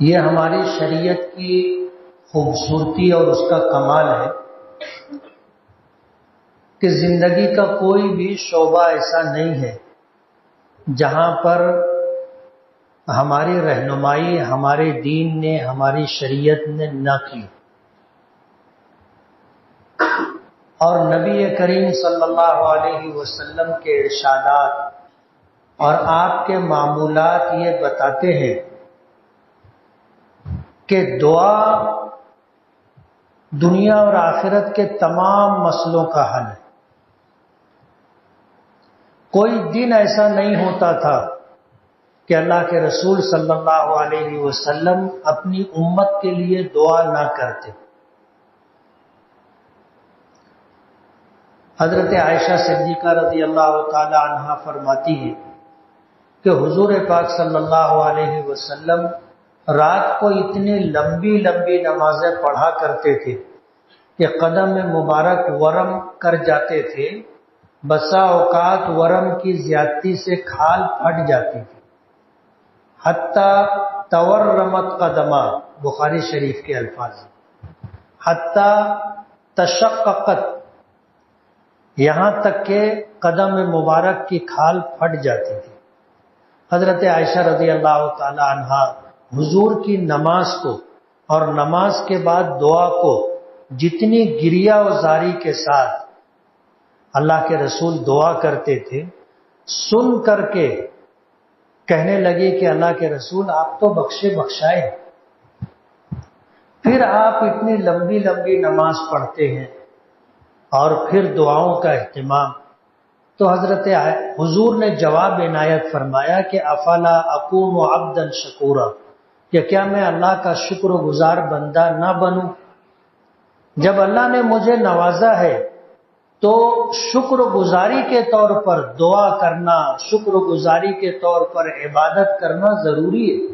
یہ ہماری شریعت کی خوبصورتی اور اس کا کمال ہے کہ زندگی کا کوئی بھی شعبہ ایسا نہیں ہے جہاں پر ہماری رہنمائی ہمارے دین نے، ہماری شریعت نے نہ کی، اور نبی کریم صلی اللہ علیہ وسلم کے ارشادات اور آپ کے معمولات یہ بتاتے ہیں کہ دعا دنیا اور آخرت کے تمام مسئلوں کا حل ہے۔ کوئی دن ایسا نہیں ہوتا تھا کہ اللہ کے رسول صلی اللہ علیہ وسلم اپنی امت کے لیے دعا نہ کرتے۔ حضرت عائشہ صدیقہ رضی اللہ تعالی عنہا فرماتی ہے کہ حضور پاک صلی اللہ علیہ وسلم رات کو اتنی لمبی لمبی نمازیں پڑھا کرتے تھے کہ قدم مبارک ورم کر جاتے تھے، بسا اوقات ورم کی زیادتی سے کھال پھٹ جاتی تھی، حتیٰ تورمت قدمہ، بخاری شریف کے الفاظ، حتیٰ تشققت، یہاں تک کہ قدم مبارک کی کھال پھٹ جاتی تھی۔ حضرت عائشہ رضی اللہ تعالی عنہا حضور کی نماز کو اور نماز کے بعد دعا کو جتنی گریہ و زاری کے ساتھ اللہ کے رسول دعا کرتے تھے، سن کر کے کہنے لگے کہ اللہ کے رسول آپ تو بخشے بخشائے، پھر آپ اتنی لمبی لمبی نماز پڑھتے ہیں اور پھر دعاؤں کا اہتمام۔ تو حضرت حضور نے جواب عنایت فرمایا کہ افلا اکون عبدا شکورا، کہ کیا میں اللہ کا شکر گزار بندہ نہ بنوں؟ جب اللہ نے مجھے نوازا ہے تو شکر گزاری کے طور پر دعا کرنا، شکر گزاری کے طور پر عبادت کرنا ضروری ہے۔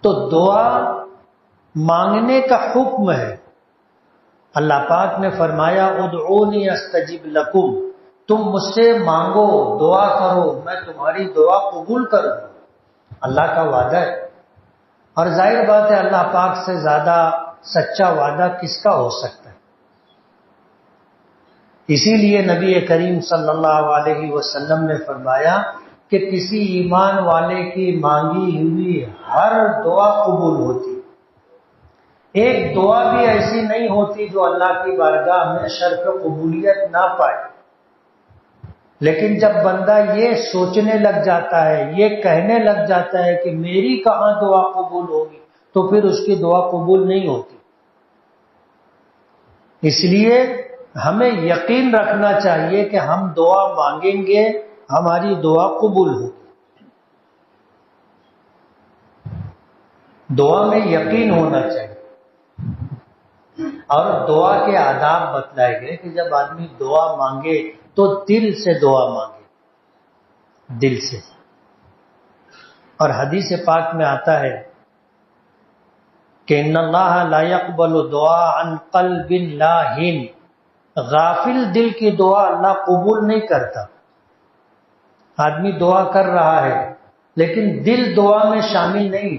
تو دعا مانگنے کا حکم ہے۔ اللہ پاک نے فرمایا ادعونی استجب لکم، تم مجھ سے مانگو، دعا کرو، میں تمہاری دعا قبول کروں، اللہ کا وعدہ ہے۔ اور ظاہر بات ہے اللہ پاک سے زیادہ سچا وعدہ کس کا ہو سکتا ہے؟ اسی لیے نبی کریم صلی اللہ علیہ وسلم نے فرمایا کہ کسی ایمان والے کی مانگی ہوئی ہر دعا قبول ہوتی، ایک دعا بھی ایسی نہیں ہوتی جو اللہ کی بارگاہ میں شرف قبولیت نہ پائے۔ لیکن جب بندہ یہ سوچنے لگ جاتا ہے، یہ کہنے لگ جاتا ہے کہ میری کہاں دعا قبول ہوگی، تو پھر اس کی دعا قبول نہیں ہوتی۔ اس لیے ہمیں یقین رکھنا چاہیے کہ ہم دعا مانگیں گے، ہماری دعا قبول ہوگی۔ دعا میں یقین ہونا چاہیے۔ اور دعا کے آداب بتلائے گئے کہ جب آدمی دعا مانگے تو دل سے دعا مانگے، دل سے۔ اور حدیث پاک میں آتا ہے کہ ان اللہ لا يقبل دعاء عن قلب لاہن، غافل دل کی دعا اللہ قبول نہیں کرتا۔ آدمی دعا کر رہا ہے لیکن دل دعا میں شامل نہیں،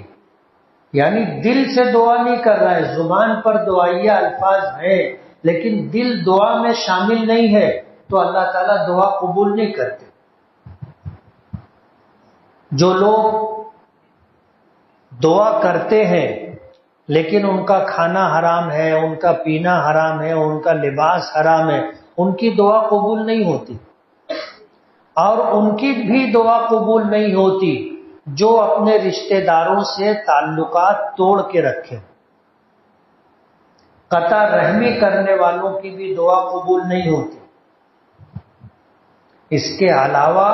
یعنی دل سے دعا نہیں کر رہا ہے، زبان پر دعائیہ الفاظ ہیں لیکن دل دعا میں شامل نہیں ہے، تو اللہ تعالیٰ دعا قبول نہیں کرتے۔ جو لوگ دعا کرتے ہیں لیکن ان کا کھانا حرام ہے، ان کا پینا حرام ہے، ان کا لباس حرام ہے، ان کی دعا قبول نہیں ہوتی۔ اور ان کی بھی دعا قبول نہیں ہوتی جو اپنے رشتہ داروں سے تعلقات توڑ کے رکھے، قطع رحمی کرنے والوں کی بھی دعا قبول نہیں ہوتی۔ اس کے علاوہ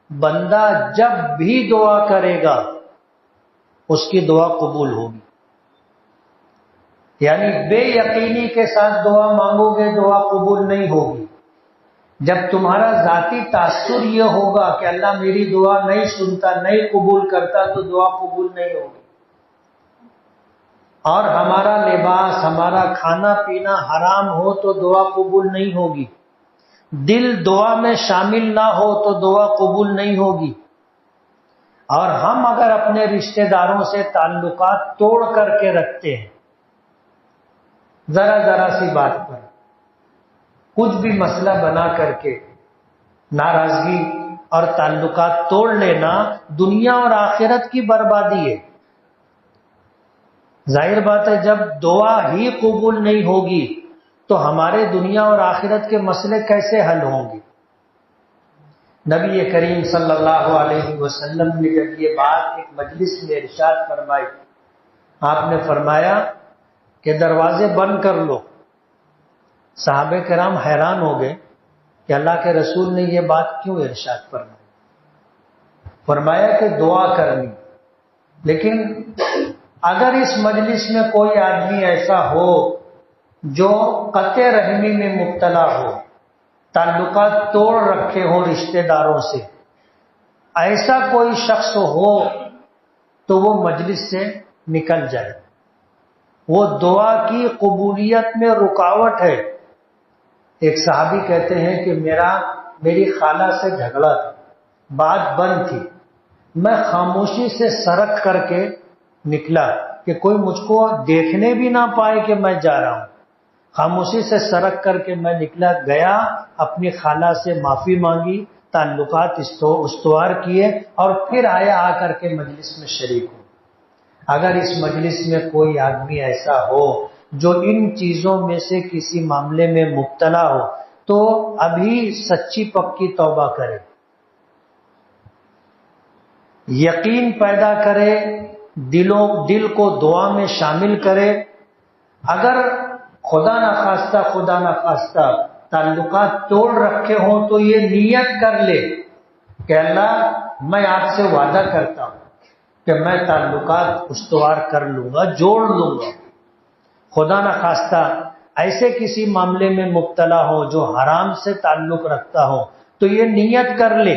بندہ جب بھی دعا کرے گا اس کی دعا قبول ہوگی، یعنی بے یقینی کے ساتھ دعا مانگو گے دعا قبول نہیں ہوگی۔ جب تمہارا ذاتی تاثر یہ ہوگا کہ اللہ میری دعا نہیں سنتا، نہیں قبول کرتا، تو دعا قبول نہیں ہوگی۔ اور ہمارا لباس، ہمارا کھانا پینا حرام ہو تو دعا قبول نہیں ہوگی، دل دعا میں شامل نہ ہو تو دعا قبول نہیں ہوگی۔ اور ہم اگر اپنے رشتہ داروں سے تعلقات توڑ کر کے رکھتے ہیں، ذرا ذرا سی بات پر کچھ بھی مسئلہ بنا کر کے ناراضگی اور تعلقات توڑ لینا دنیا اور آخرت کی بربادی ہے۔ ظاہر بات ہے جب دعا ہی قبول نہیں ہوگی تو ہمارے دنیا اور آخرت کے مسئلے کیسے حل ہوں گے؟ نبی کریم صلی اللہ علیہ وسلم نے جب یہ بات ایک مجلس میں ارشاد فرمائی، آپ نے فرمایا کہ دروازے بند کر لو۔ صحابہ کرام حیران ہو گئے کہ اللہ کے رسول نے یہ بات کیوں ارشاد فرمائی؟ فرمایا کہ دعا کرنی، لیکن اگر اس مجلس میں کوئی آدمی ایسا ہو جو قطع رحمی میں مبتلا ہو، تعلقات توڑ رکھے ہوں رشتہ داروں سے، ایسا کوئی شخص ہو تو وہ مجلس سے نکل جائے، وہ دعا کی قبولیت میں رکاوٹ ہے۔ ایک صحابی کہتے ہیں کہ میری خالہ سے جھگڑا تھا، بات بند تھی، میں خاموشی سے سرک کر کے نکلا کہ کوئی مجھ کو دیکھنے بھی نہ پائے کہ میں جا رہا ہوں۔ خاموشی سے سرک کر کے میں نکلا، گیا، اپنی خالہ سے معافی مانگی، تعلقات استوار کیے اور پھر آیا، آ کر کے مجلس میں شریک ہوں۔ اگر اس مجلس میں کوئی آدمی ایسا ہو جو ان چیزوں میں سے کسی معاملے میں مبتلا ہو تو ابھی سچی پکی توبہ کرے، یقین پیدا کرے، دل کو دعا میں شامل کرے۔ اگر خدا نخواستہ تعلقات توڑ رکھے ہوں تو یہ نیت کر لے کہ اللہ میں آپ سے وعدہ کرتا ہوں کہ میں تعلقات استوار کر لوں گا، جوڑ لوں گا۔ خدا نخواستہ ایسے کسی معاملے میں مبتلا ہو جو حرام سے تعلق رکھتا ہو تو یہ نیت کر لے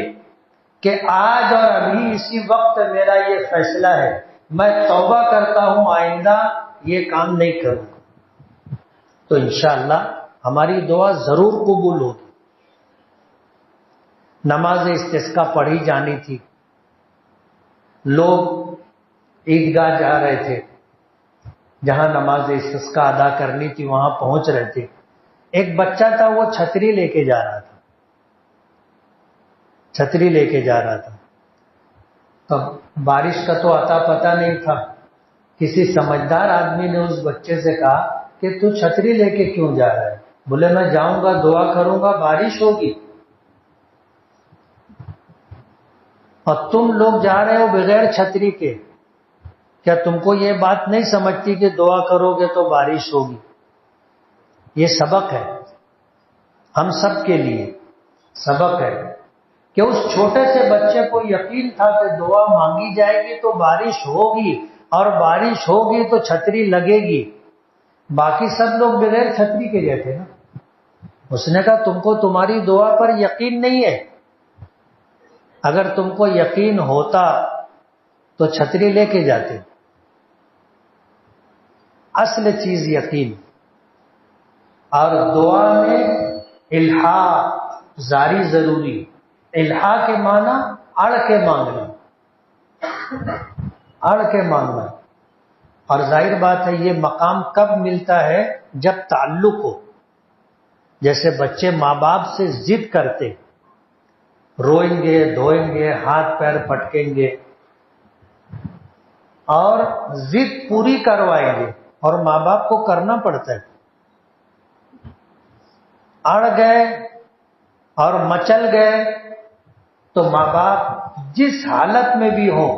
کہ آج اور ابھی اسی وقت میرا یہ فیصلہ ہے، میں توبہ کرتا ہوں، آئندہ یہ کام نہیں کروں گا، تو انشاءاللہ ہماری دعا ضرور قبول ہوگی۔ نماز استسقاء پڑھی جانی تھی، لوگ عیدگاہ جا رہے تھے، جہاں نماز استسقاء ادا کرنی تھی وہاں پہنچ رہے تھے۔ ایک بچہ تھا، وہ چھتری لے کے جا رہا تھا، چھتری لے کے جا رہا تھا۔ اب بارش کا تو عطا پتہ نہیں تھا، کسی سمجھدار آدمی نے اس بچے سے کہا کہ تو چھتری لے کے کیوں جا رہا ہے؟ بولے میں جاؤں گا، دعا کروں گا، بارش ہوگی، اور تم لوگ جا رہے ہو بغیر چھتری کے، کیا تم کو یہ بات نہیں سمجھتی کہ دعا کرو گے تو بارش ہوگی؟ یہ سبق ہے، ہم سب کے لیے سبق ہے کہ اس چھوٹے سے بچے کو یقین تھا کہ دعا مانگی جائے گی تو بارش ہوگی، اور بارش ہوگی تو چھتری لگے گی۔ باقی سب لوگ بغیر چھتری کے گئے تھے نا۔ اس نے کہا تم کو تمہاری دعا پر یقین نہیں ہے، اگر تم کو یقین ہوتا تو چھتری لے کے جاتے۔ اصل چیز یقین، اور دعا میں الحاح زاری ضروری۔ الحاح کے معنی اڑ کے مانگنا، اڑ کے مانگنا۔ اور ظاہر بات ہے یہ مقام کب ملتا ہے؟ جب تعلق ہو۔ جیسے بچے ماں باپ سے ضد کرتے، روئیں گے، دھوئیں گے، ہاتھ پیر پٹکیں گے اور ضد پوری کروائیں گے، اور ماں باپ کو کرنا پڑتا ہے۔ اڑ گئے اور مچل گئے تو ماں باپ جس حالت میں بھی ہو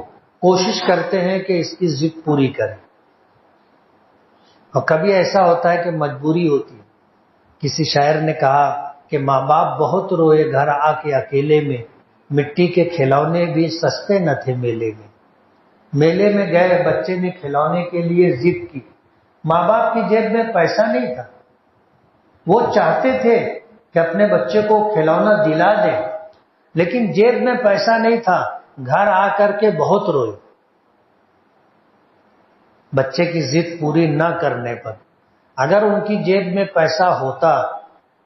کوشش کرتے ہیں کہ اس کی ضد پوری کریں۔ اور کبھی ایسا ہوتا ہے کہ مجبوری ہوتی ہے۔ کسی شاعر نے کہا کہ ماں باپ بہت روئے گھر آ کے اکیلے میں، مٹی کے کھلونے بھی سستے نہ تھے میلے میں۔ میلے میں گئے، بچے نے کھلونے کے لیے ضد کی، ماں باپ کی جیب میں پیسہ نہیں تھا، وہ چاہتے تھے کہ اپنے بچے کو کھلونا دلا دیں، لیکن جیب میں پیسہ نہیں تھا، گھر آ کر کے بہت روئے بچے کی ضد پوری نہ کرنے پر۔ اگر ان کی جیب میں پیسہ ہوتا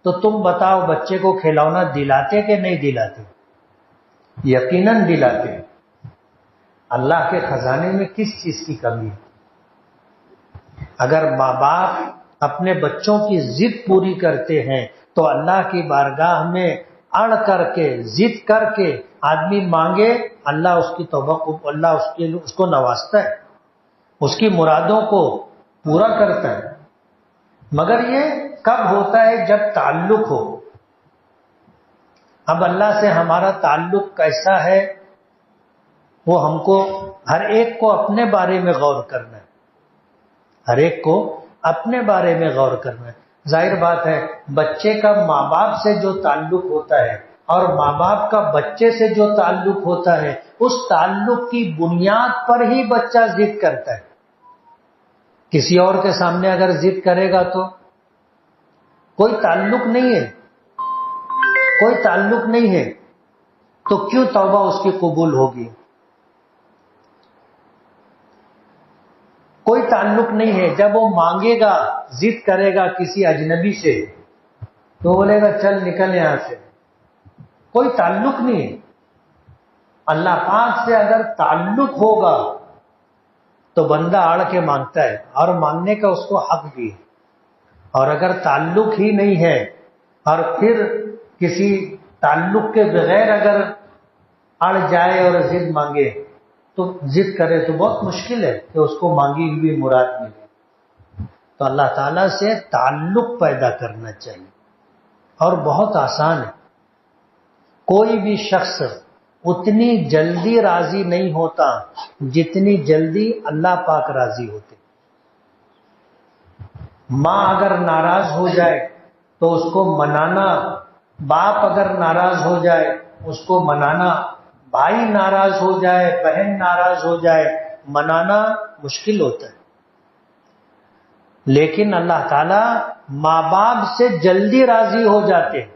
تو تم بتاؤ بچے کو کھلونا دلاتے کہ نہیں دلاتے؟ یقیناً دلاتے۔ اللہ کے خزانے میں کس چیز کی کمی ہے؟ اگر ماں باپ اپنے بچوں کی ضد پوری کرتے ہیں تو اللہ کی بارگاہ میں اڑ کر کے ضد کر کے آدمی مانگے، اللہ اس کی توبہ کو، اللہ اس کو نوازتا ہے، اس کی مرادوں کو پورا کرتا ہے۔ مگر یہ کب ہوتا ہے؟ جب تعلق ہو۔ اب اللہ سے ہمارا تعلق کیسا ہے وہ ہم کو ہر ایک کو اپنے بارے میں غور کرنا ہے، ہر ایک کو اپنے بارے میں غور کرنا ہے۔ ظاہر بات ہے بچے کا ماں باپ سے جو تعلق ہوتا ہے اور ماں باپ کا بچے سے جو تعلق ہوتا ہے، اس تعلق کی بنیاد پر ہی بچہ ضد کرتا ہے۔ کسی اور کے سامنے اگر ضد کرے گا تو کوئی تعلق نہیں ہے، کوئی تعلق نہیں ہے، تو کیوں توبہ اس کی قبول ہوگی؟ کوئی تعلق نہیں ہے۔ جب وہ مانگے گا، ضد کرے گا کسی اجنبی سے تو بولے گا چل نکل یہاں سے، کوئی تعلق نہیں ہے۔ اللہ پاک سے اگر تعلق ہوگا تو بندہ اڑ کے مانگتا ہے اور مانگنے کا اس کو حق بھی ہے، اور اگر تعلق ہی نہیں ہے اور پھر کسی تعلق کے بغیر اگر اڑ جائے اور ضد مانگے تو ضد کرے تو بہت مشکل ہے کہ اس کو مانگی ہوئی مراد ملے۔ تو اللہ تعالیٰ سے تعلق پیدا کرنا چاہیے، اور بہت آسان ہے۔ کوئی بھی شخص اتنی جلدی راضی نہیں ہوتا جتنی جلدی اللہ پاک راضی ہوتے۔ ماں اگر ناراض ہو جائے تو اس کو منانا، باپ اگر ناراض ہو جائے اس کو منانا، بھائی ناراض ہو جائے، بہن ناراض ہو جائے، منانا مشکل ہوتا ہے۔ لیکن اللہ تعالیٰ ماں باپ سے جلدی راضی ہو جاتے ہیں۔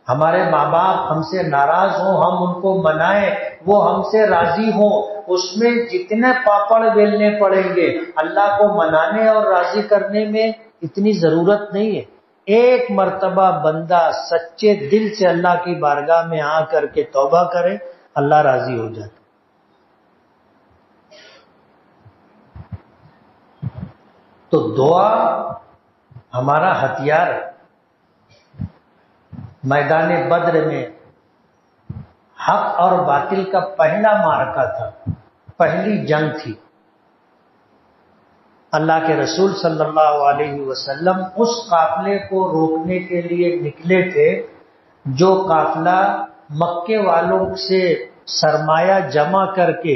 ہمارے ماں باپ ہم سے ناراض ہوں، ہم ان کو منائیں، وہ ہم سے راضی ہوں، اس میں جتنے پاپڑ بیلنے پڑیں گے اللہ کو منانے اور راضی کرنے میں اتنی ضرورت نہیں ہے۔ ایک مرتبہ بندہ سچے دل سے اللہ کی بارگاہ میں آ کر کے توبہ کرے، اللہ راضی ہو جاتا۔ تو دعا ہمارا ہتھیار ہے۔ میدان بدر میں حق اور باطل کا پہلا معرکہ تھا، پہلی جنگ تھی۔ اللہ کے رسول صلی اللہ علیہ وسلم اس قافلے کو روکنے کے لیے نکلے تھے جو قافلہ مکے والوں سے سرمایہ جمع کر کے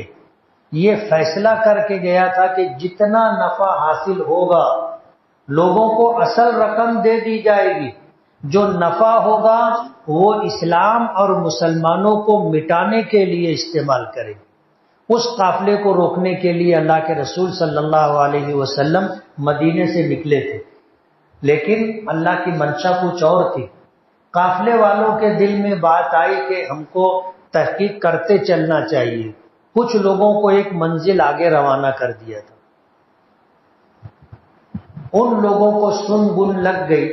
یہ فیصلہ کر کے گیا تھا کہ جتنا نفع حاصل ہوگا لوگوں کو اصل رقم دے دی جائے گی، جو نفع ہوگا وہ اسلام اور مسلمانوں کو مٹانے کے لیے استعمال کرے گی۔ اس قافلے کو روکنے کے لیے اللہ کے رسول صلی اللہ علیہ وسلم مدینے سے نکلے تھے، لیکن اللہ کی منشا کچھ اور تھی۔ قافلے والوں کے دل میں بات آئی کہ ہم کو تحقیق کرتے چلنا چاہیے، کچھ لوگوں کو ایک منزل آگے روانہ کر دیا تھا۔ ان لوگوں کو سن بن لگ گئی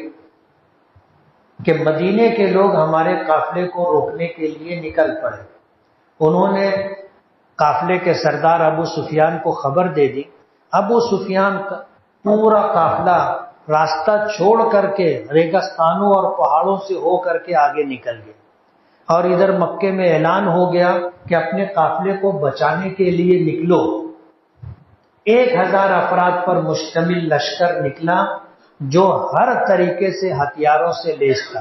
کہ مدینے کے لوگ ہمارے قافلے کو روکنے کے لیے نکل پڑے۔ انہوں نے قافلے کے سردار ابو سفیان کو خبر دے دی۔ ابو سفیان کا پورا قافلہ راستہ چھوڑ کر کے ریگستانوں اور پہاڑوں سے ہو کر کے آگے نکل گئے، اور ادھر مکے میں اعلان ہو گیا کہ اپنے قافلے کو بچانے کے لیے نکلو۔ 1000 افراد پر مشتمل لشکر نکلا جو ہر طریقے سے ہتھیاروں سے لیس تھا،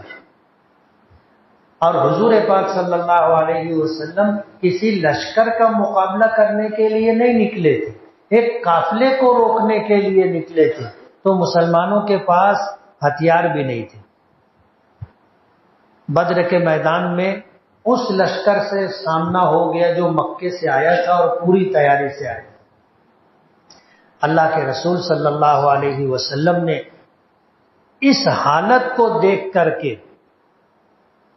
اور حضور پاک صلی اللہ علیہ وسلم کسی لشکر کا مقابلہ کرنے کے لیے نہیں نکلے تھے، ایک قافلے کو روکنے کے لیے نکلے تھے۔ تو مسلمانوں کے پاس ہتھیار بھی نہیں تھے۔ بدر کے میدان میں اس لشکر سے سامنا ہو گیا جو مکے سے آیا تھا اور پوری تیاری سے آیا تھا۔ اللہ کے رسول صلی اللہ علیہ وسلم نے اس حالت کو دیکھ کر کے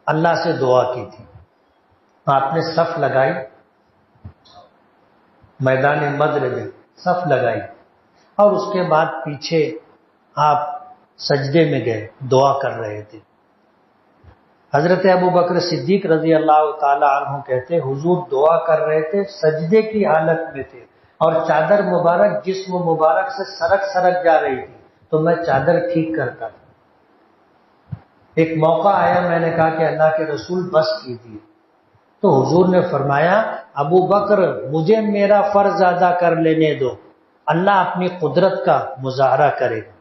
اللہ سے دعا کی تھی۔ آپ نے صف لگائی، میدان بدر میں صف لگائی، اور اس کے بعد پیچھے آپ سجدے میں گئے، دعا کر رہے تھے۔ حضرت ابو بکر صدیق رضی اللہ تعالی عنہ کہتے حضور دعا کر رہے تھے، سجدے کی حالت میں تھے اور چادر مبارک جسم مبارک سے سرک سرک جا رہی تھی، تو میں چادر ٹھیک کرتا تھا۔ ایک موقع آیا، میں نے کہا کہ اللہ کے رسول بس کیجیے، تو حضور نے فرمایا ابو بکر مجھے میرا فرض ادا کر لینے دو، اللہ اپنی قدرت کا مظاہرہ کرے گا۔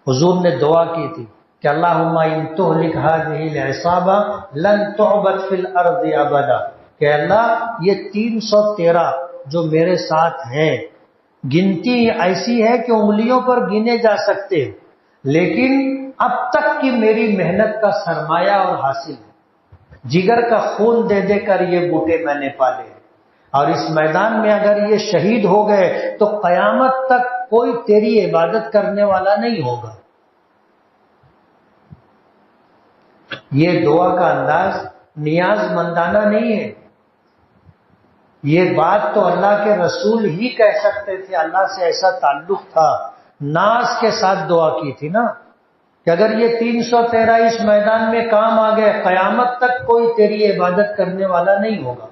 حضور نے دعا کی تھی کہ اللہم ان تہلک ہذہ العصابہ لن تعبد فی الارض ابدا، کہ اللہ یہ 313 جو میرے ساتھ ہیں، گنتی ایسی ہے کہ انگلیوں پر گنے جا سکتے ہیں، لیکن اب تک کی میری محنت کا سرمایہ اور حاصل ہے، جگر کا خون دے دے کر یہ بوٹے میں نے پالے، اور اس میدان میں اگر یہ شہید ہو گئے تو قیامت تک کوئی تیری عبادت کرنے والا نہیں ہوگا۔ یہ دعا کا انداز نیاز مندانہ نہیں ہے، یہ بات تو اللہ کے رسول ہی کہہ سکتے تھے، اللہ سے ایسا تعلق تھا، ناز کے ساتھ دعا کی تھی نا کہ اگر یہ 313 اس میدان میں کام آ گئے، قیامت تک کوئی تیری عبادت کرنے والا نہیں ہوگا۔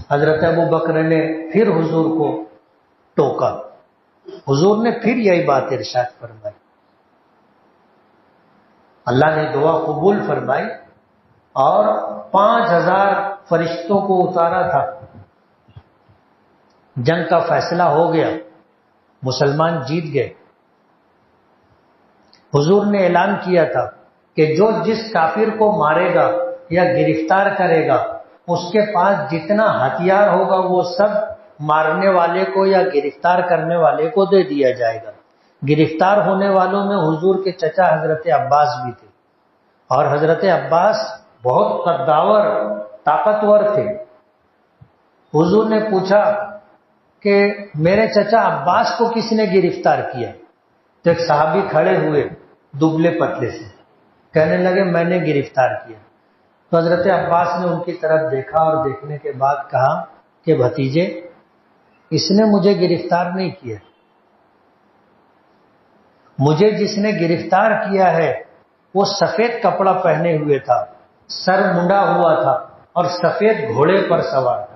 حضرت ابو بکر نے پھر حضور کو ٹوکا، حضور نے پھر یہی بات ارشاد فرمائی، اللہ نے دعا قبول فرمائی اور 5000 فرشتوں کو اتارا تھا، جنگ کا فیصلہ ہو گیا، مسلمان جیت گئے۔ حضور نے اعلان کیا تھا کہ جو جس کافر کو مارے گا یا گرفتار کرے گا، اس کے پاس جتنا ہتھیار ہوگا وہ سب مارنے والے کو یا گرفتار کرنے والے کو دے دیا جائے گا۔ گرفتار ہونے والوں میں حضور کے چچا حضرت عباس بھی تھے، اور حضرت عباس بہت قداور طاقتور تھے۔ حضور نے پوچھا کہ میرے چچا عباس کو کس نے گرفتار کیا؟ تو ایک صحابی کھڑے ہوئے دبلے پتلے سے، کہنے لگے میں نے گرفتار کیا۔ تو حضرت عباس نے ان کی طرف دیکھا اور دیکھنے کے بعد کہا کہ بھتیجے، اس نے مجھے گرفتار نہیں کیا، مجھے جس نے گرفتار کیا ہے وہ سفید کپڑا پہنے ہوئے تھا، سر منڈا ہوا تھا اور سفید گھوڑے پر سوار تھا،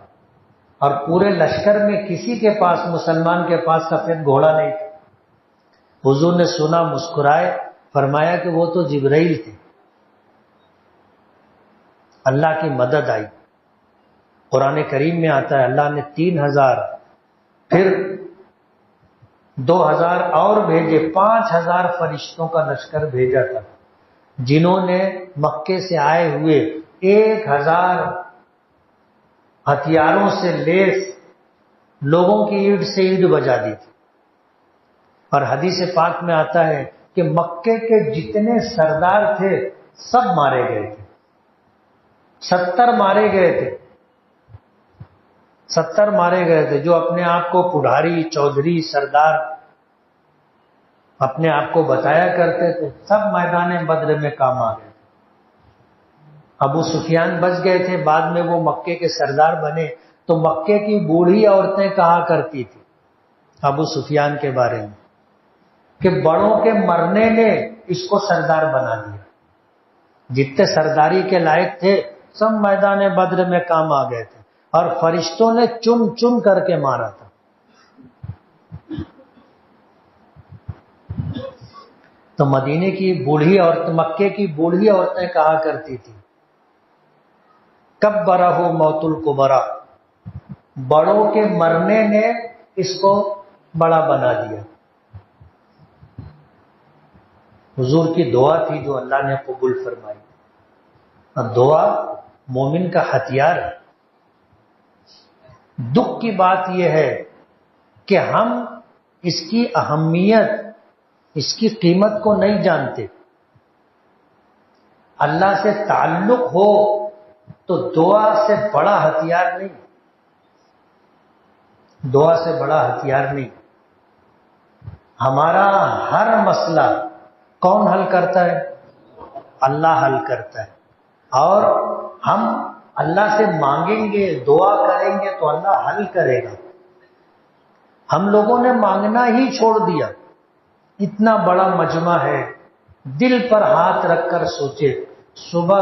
اور پورے لشکر میں کسی کے پاس، مسلمان کے پاس سفید گھوڑا نہیں تھا۔ حضور نے سنا، مسکرائے، فرمایا کہ وہ تو جبرائیل تھے۔ اللہ کی مدد آئی۔ قرآن کریم میں آتا ہے اللہ نے 3000 پھر 2000 اور بھیجے، 5000 فرشتوں کا لشکر بھیجا تھا، جنہوں نے مکے سے آئے ہوئے 1000 ہتھیاروں سے لیس لوگوں کی اینٹ سے اینٹ بجا دی تھی۔ اور حدیث پاک میں آتا ہے کہ مکے کے جتنے سردار تھے سب مارے گئے تھے، 70 مارے گئے تھے، 70 مارے گئے تھے، جو اپنے آپ کو پڑھاری، چودھری، سردار اپنے آپ کو بتایا کرتے تھے، سب میدان بدر میں کام آ گئے تھے۔ ابو سفیان بچ گئے تھے، بعد میں وہ مکے کے سردار بنے، تو مکے کی بوڑھی عورتیں کہا کرتی تھی ابو سفیان کے بارے میں کہ بڑوں کے مرنے نے اس کو سردار بنا دیا۔ جتنے سرداری کے لائق تھے سب میدان بدر میں کام آ گئے تھے، اور فرشتوں نے چن چن کر کے مارا تھا۔ تو مدینے کی بوڑھی عورت، مکے کی بوڑھی عورتیں کہا کرتی تھی کبرہ موت الکبرا، بڑوں کے مرنے نے اس کو بڑا بنا دیا۔ حضور کی دعا تھی جو اللہ نے قبول فرمائی، اور دعا مومن کا ہتھیار ہے۔ دکھ کی بات یہ ہے کہ ہم اس کی اہمیت، اس کی قیمت کو نہیں جانتے۔ اللہ سے تعلق ہو تو دعا سے بڑا ہتھیار نہیں، دعا سے بڑا ہتھیار نہیں۔ ہمارا ہر مسئلہ کون حل کرتا ہے؟ اللہ حل کرتا ہے، اور ہم اللہ سے مانگیں گے، دعا کریں گے تو اللہ حل کرے گا۔ ہم لوگوں نے مانگنا ہی چھوڑ دیا۔ اتنا بڑا مجمع ہے، دل پر ہاتھ رکھ کر سوچے، صبح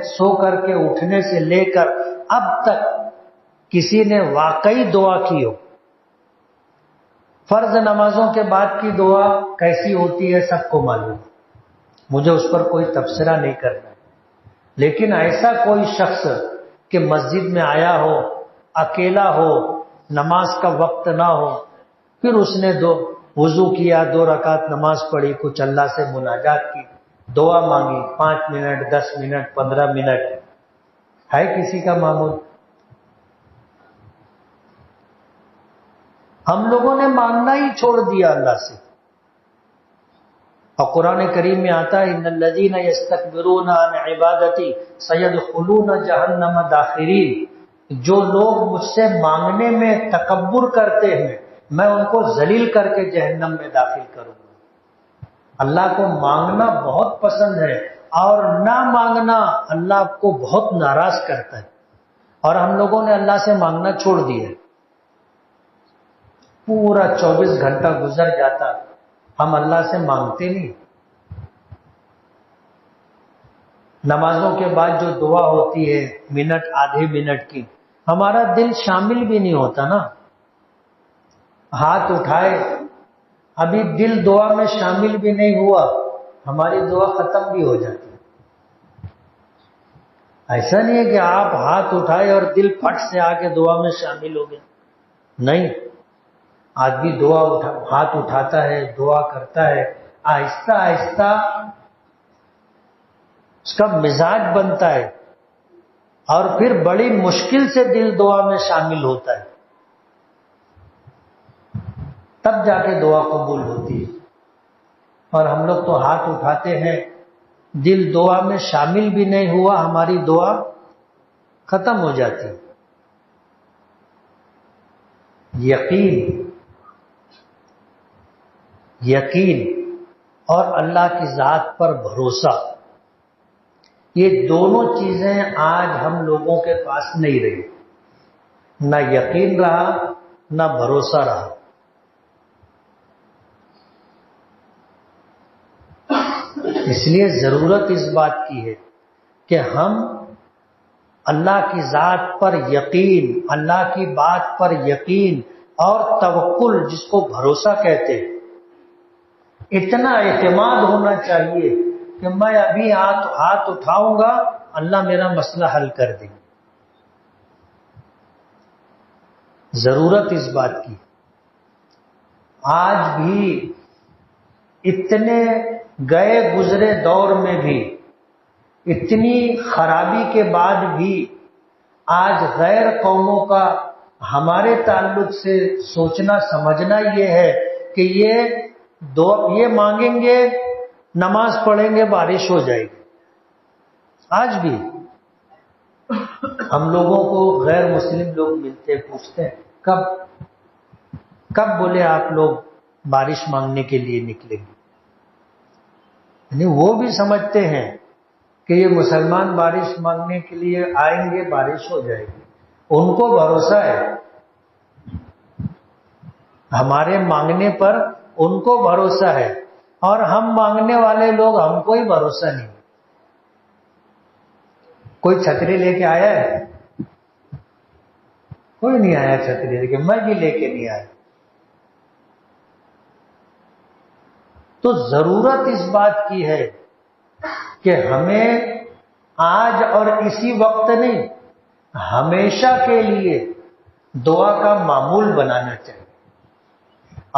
سو کر کے اٹھنے سے لے کر اب تک کسی نے واقعی دعا کی ہو؟ فرض نمازوں کے بعد کی دعا کیسی ہوتی ہے سب کو معلوم، مجھے اس پر کوئی تبصرہ نہیں کرنا ہے، لیکن ایسا کوئی شخص کہ مسجد میں آیا ہو، اکیلا ہو، نماز کا وقت نہ ہو، پھر اس نے وضو کیا، 2 رکعت نماز پڑھی، کچھ اللہ سے مناجات کی، دعا مانگی، 5 منٹ 10 منٹ 15 منٹ، ہے کسی کا معمول؟ ہم لوگوں نے مانگنا ہی چھوڑ دیا اللہ سے۔ اور قرآن کریم میں آتا ہے ان الذین یستکبرون عن عبادتی سیدخلون جہنم داخرین، جو لوگ مجھ سے مانگنے میں تکبر کرتے ہیں میں ان کو ذلیل کر کے جہنم میں داخل کروں گا۔ اللہ کو مانگنا بہت پسند ہے اور نہ مانگنا اللہ کو بہت ناراض کرتا ہے، اور ہم لوگوں نے اللہ سے مانگنا چھوڑ دیا۔ پورا 24 گھنٹہ گزر جاتا ہم اللہ سے مانگتے نہیں۔ نمازوں کے بعد جو دعا ہوتی ہے منٹ آدھے منٹ کی، ہمارا دل شامل بھی نہیں ہوتا نا، ہاتھ اٹھائے ابھی دل دعا میں شامل بھی نہیں ہوا، ہماری دعا ختم بھی ہو جاتی ہے۔ ایسا نہیں ہے کہ آپ ہاتھ اٹھائے اور دل پھٹ سے آ کے دعا میں شامل ہو گئے، نہیں، آدمی ہاتھ اٹھاتا ہے، دعا کرتا ہے، آہستہ آہستہ اس کا مزاج بنتا ہے، اور پھر بڑی مشکل سے دل دعا میں شامل ہوتا ہے، تب جا کے دعا قبول ہوتی ہے۔ اور ہم لوگ تو ہاتھ اٹھاتے ہیں، دل دعا میں شامل بھی نہیں ہوا، ہماری دعا ختم ہو جاتی ہے۔ یقین اور اللہ کی ذات پر بھروسہ، یہ دونوں چیزیں آج ہم لوگوں کے پاس نہیں رہی، نہ یقین رہا نہ بھروسہ رہا۔ اس لیے ضرورت اس بات کی ہے کہ ہم اللہ کی ذات پر یقین، اللہ کی بات پر یقین اور توکل، جس کو بھروسہ کہتے ہیں، اتنا اعتماد ہونا چاہیے کہ میں ابھی ہاتھ اٹھاؤں گا اللہ میرا مسئلہ حل کر دیں گے۔ ضرورت اس بات کی۔ آج بھی اتنے گئے گزرے دور میں بھی، اتنی خرابی کے بعد بھی آج غیر قوموں کا ہمارے تعلق سے سوچنا سمجھنا یہ ہے کہ یہ مانگیں گے، نماز پڑھیں گے، بارش ہو جائے گی۔ آج بھی ہم لوگوں کو غیر مسلم لوگ ملتے پوچھتے ہیں کب بولے آپ لوگ بارش مانگنے کے لیے نکلیں گے؟ یعنی وہ بھی سمجھتے ہیں کہ یہ مسلمان بارش مانگنے کے لیے آئیں گے، بارش ہو جائے گی، ان کو بھروسہ ہے، ہمارے مانگنے پر ان کو بھروسہ ہے، اور ہم مانگنے والے لوگ ہم کو ہی بھروسہ نہیں۔ کوئی چھتری لے کے آیا ہے؟ کوئی نہیں آیا چھتری لے کے، میں بھی لے کے نہیں آیا۔ تو ضرورت اس بات کی ہے کہ ہمیں آج اور اسی وقت نہیں، ہمیشہ کے لیے دعا کا معمول بنانا چاہیے۔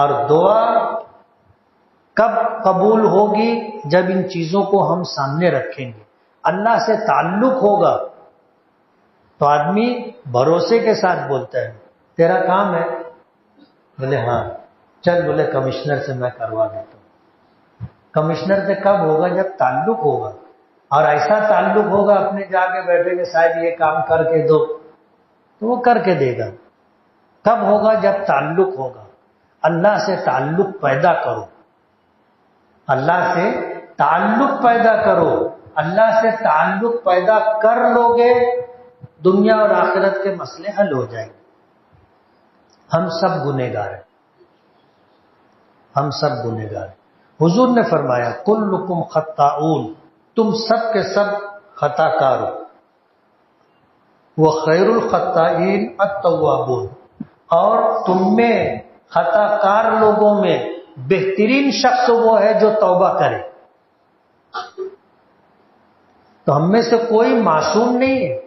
اور دعا کب قبول ہوگی؟ جب ان چیزوں کو ہم سامنے رکھیں گے، اللہ سے تعلق ہوگا تو آدمی بھروسے کے ساتھ بولتا ہے تیرا کام ہے، بولے ہاں چل، بولے کمشنر سے میں کروا دیتا ہوں۔ کمشنر سے کب ہوگا؟ جب تعلق ہوگا، اور ایسا تعلق ہوگا اپنے جا کے بیٹھے کہ صاحب یہ کام کر کے دو، تو وہ کر کے دے گا۔ کب ہوگا؟ جب تعلق ہوگا۔ اللہ سے تعلق پیدا کرو، اللہ سے تعلق پیدا کرو، اللہ سے تعلق پیدا کر لو گے، دنیا اور آخرت کے مسئلے حل ہو جائیں گے۔ ہم سب گنہگار ہیں، ہم سب گنہگار ہیں، حضور نے فرمایا کلکم خطاؤن، تم سب کے سب خطا کار ہو، وخیر الخطائین التوابون، اور تم میں خطا کار لوگوں میں بہترین شخص وہ ہے جو توبہ کرے۔ تو ہم میں سے کوئی معصوم نہیں ہے،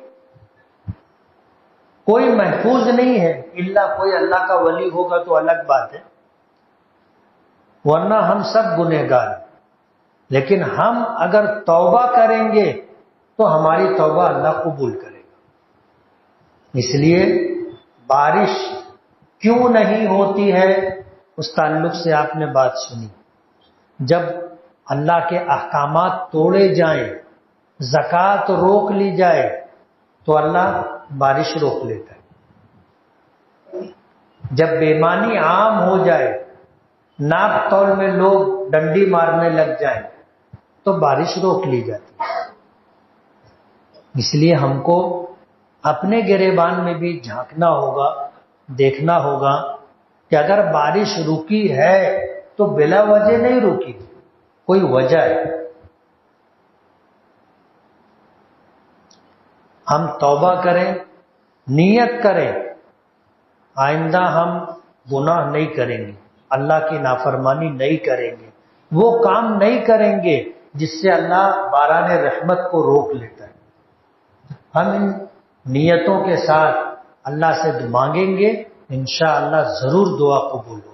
کوئی محفوظ نہیں ہے، الا کوئی اللہ کا ولی ہوگا تو الگ بات ہے، ورنہ ہم سب گنہگار ہیں۔ لیکن ہم اگر توبہ کریں گے تو ہماری توبہ اللہ قبول کرے گا۔ اس لیے بارش کیوں نہیں ہوتی ہے اس تعلق سے آپ نے بات سنی، جب اللہ کے احکامات توڑے جائیں، زکوٰۃ روک لی جائے تو اللہ بارش روک لیتا ہے۔ جب بےایمانی عام ہو جائے، ناپ تول میں لوگ ڈنڈی مارنے لگ جائیں تو بارش روک لی جاتی ہے۔ اس لیے ہم کو اپنے گریبان میں بھی جھانکنا ہوگا، دیکھنا ہوگا کہ اگر بارش رکی ہے تو بلا وجہ نہیں رکی، کوئی وجہ ہے۔ ہم توبہ کریں، نیت کریں، آئندہ ہم گناہ نہیں کریں گے، اللہ کی نافرمانی نہیں کریں گے، وہ کام نہیں کریں گے جس سے اللہ باران رحمت کو روک لیتا ہے۔ ہم ان نیتوں کے ساتھ اللہ سے مانگیں گے، انشاءاللہ ضرور دعا قبول ہوگی۔